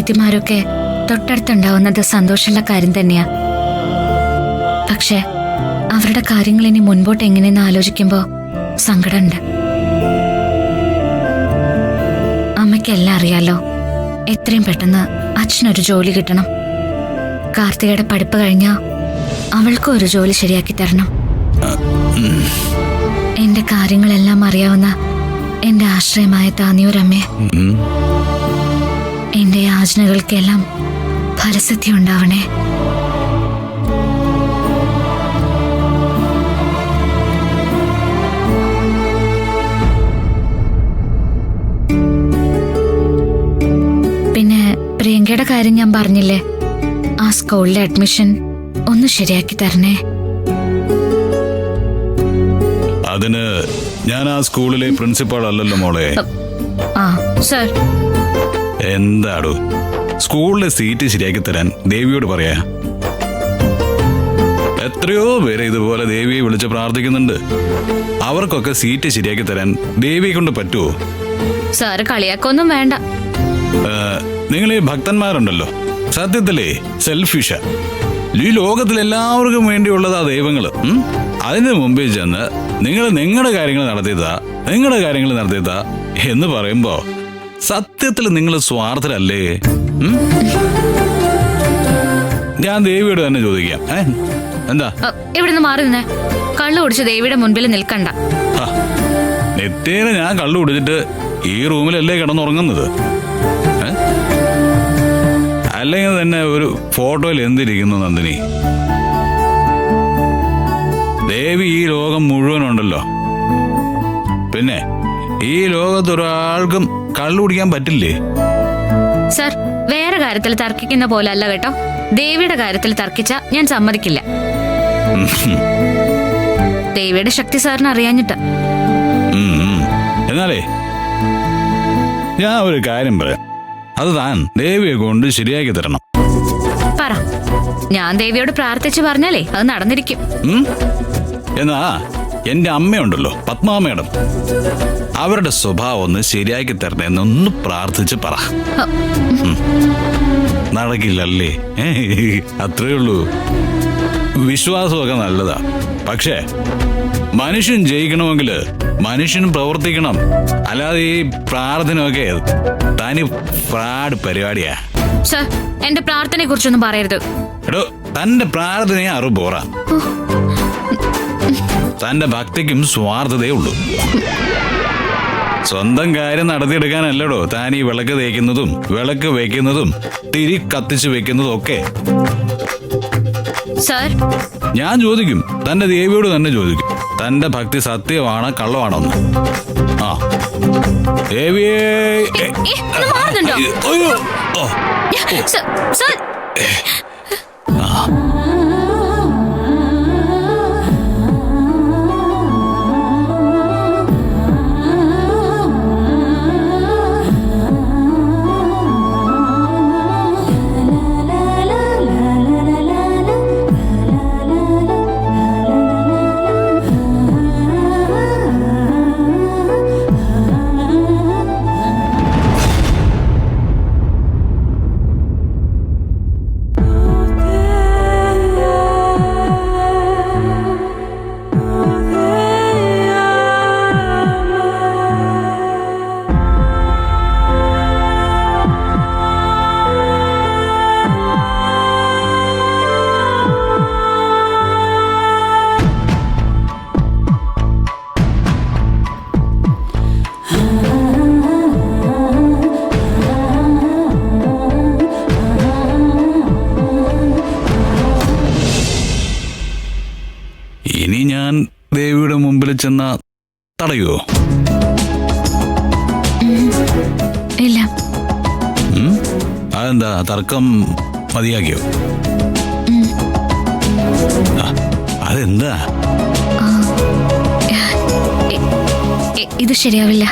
അനിയത്തിമാരൊക്കെ തൊട്ടടുത്തുണ്ടാവുന്നത് സന്തോഷമുള്ള കാര്യം തന്നെയാ. പക്ഷെ അവരുടെ കാര്യങ്ങൾ ഇനി മുൻപോട്ട് എങ്ങനെയെന്ന് ആലോചിക്കുമ്പോ സങ്കടമുണ്ട്. അമ്മയ്ക്കെല്ലാം അറിയാലോ. എത്രയും പെട്ടെന്ന് അച്ഛനൊരു ജോലി കിട്ടണം. കാർത്തികയുടെ പഠിപ്പ് കഴിഞ്ഞാ അവൾക്കും ഒരു ജോലി ശരിയാക്കി തരണം. എന്റെ കാര്യങ്ങളെല്ലാം അറിയാവുന്ന എന്റെ ആശ്രയമായ താന്നിയൂരമ്മേ, എന്റെ യാചനകൾക്കെല്ലാം ഫലസിദ്ധി ഉണ്ടാവണേ. പിന്നെ പ്രിയങ്കയുടെ കാര്യം ഞാൻ പറഞ്ഞില്ലേ, ആ സ്കൂളിലെ അഡ്മിഷൻ ഒന്ന് ശരിയാക്കി തരണേ. അതിന് ഞാൻ ആ സ്കൂളിലെ പ്രിൻസിപ്പാൾ അല്ലല്ലോ മോളെ. ആ സർ. എന്താടോ, സ്കൂളിലെ സീറ്റ് ശരിയാക്കി തരാൻ ദേവിയോട് പറയാ. എത്രയോ പേര് ഇതുപോലെ ദേവിയെ വിളിച്ച് പ്രാർത്ഥിക്കുന്നുണ്ട്. അവർക്കൊക്കെ സീറ്റ് ശരിയാക്കി തരാൻ ദേവിയെ കൊണ്ട് പറ്റുമോ? സാറ് കളിയാക്കൊന്നും വേണ്ട. നിങ്ങൾ ഈ ഭക്തന്മാരുണ്ടല്ലോ, സത്യത്തിലേ സെൽഫിഷാ. ഈ ലോകത്തിൽ എല്ലാവർക്കും വേണ്ടിയുള്ളതാ ദൈവങ്ങള്. അതിന് മുമ്പിൽ ചെന്ന് നിങ്ങൾ നിങ്ങളുടെ കാര്യങ്ങൾ നടത്തിയതാ എന്ന് പറയുമ്പോ സത്യത്തിൽ നിങ്ങൾ സ്വാർത്ഥരല്ലേ? ഞാൻ ദേവിയോട് തന്നെ ചോദിക്കാം. എന്താ ഇവിടുന്ന് മാറി നിന്നേ. കള്ളു കുടിച്ച് ദേവിയുടെ മുൻപിൽ നിൽക്കണ്ട. നിത്യേന ഞാൻ കള്ളു കുടിച്ചിട്ട് ഈ റൂമിലല്ലേ കിടന്നുറങ്ങുന്നത്? അല്ലെങ്കിൽ തന്നെ ഒരു ഫോട്ടോയിൽ എന്തിരിക്കുന്നു നന്ദിനി? ദേവി ഈ ലോകം മുഴുവനുണ്ടല്ലോ. പിന്നെ ഈ ലോകത്തൊരാൾക്കും കള്ളു കുടിക്കാൻ പറ്റില്ലേ? സർ, വേറെ കാര്യത്തിൽ തർക്കിക്കുന്ന പോലെ അല്ല കേട്ടോ. ദേവിയുടെ കാര്യത്തിൽ തർക്കിച്ച ഞാൻ സമ്മതിക്കില്ല. ദേവിയുടെ ശക്തി സാറിന് അറിയാഞ്ഞിട്ട്. എന്നാലേ ഞാൻ ഒരു കാര്യം പറയാം. അത് താൻ ദേവിയെ കൊണ്ട് ശരിയാക്കി തരണം. പറ. ഞാൻ ദേവിയോട് പ്രാർത്ഥിച്ചു പറഞ്ഞാലേ അത് നടന്നിരിക്കും. എന്നാ എന്റെ അമ്മയുണ്ടല്ലോ, പത്മാ മേഡം, അവരുടെ സ്വഭാവം ഒന്ന് ശരിയാക്കി തരണേന്നൊന്ന് പ്രാർത്ഥിച്ച് പറ. നടക്കില്ലല്ലേ? അത്രേ ഉള്ളൂ. വിശ്വാസമൊക്കെ നല്ലതാ, പക്ഷേ മനുഷ്യൻ ജയിക്കണമെങ്കിൽ മനുഷ്യൻ പ്രവർത്തിക്കണം. അല്ലാതെ ഈ പ്രാർത്ഥനയൊക്കെ തനി ഫ്രാഡ് പരിപാടിയാ. എന്റെ പ്രാർത്ഥനയെ കുറിച്ചൊന്നും പറയരുത്. എടോ, തന്റെ പ്രാർത്ഥനയെ അറുപോറ. തന്റെ ഭക്തിക്കും സ്വാർത്ഥതയേ ഉള്ളൂ. സ്വന്തം കാര്യം നടത്തിയെടുക്കാനല്ലടോ താൻ ഈ വിളക്ക് തേക്കുന്നതും വിളക്ക് വെക്കുന്നതും തിരി കത്തിച്ചു വെക്കുന്നതും ഒക്കെ. ഞാൻ ചോദിക്കും, തന്റെ ദേവിയോട് തന്നെ ചോദിക്കും, തന്റെ ഭക്തി സത്യമാണോ കള്ളമാണോ എന്ന്. ആ ദേവിയേ, ഇനി ഞാൻ ദേവിയുടെ മുമ്പിൽ ചെന്ന തടയുവോ? ഇല്ല. അതെന്താ, തർക്കം മതിയാക്കിയോ? അതെന്താ? ഇത് ശരിയാവില്ല.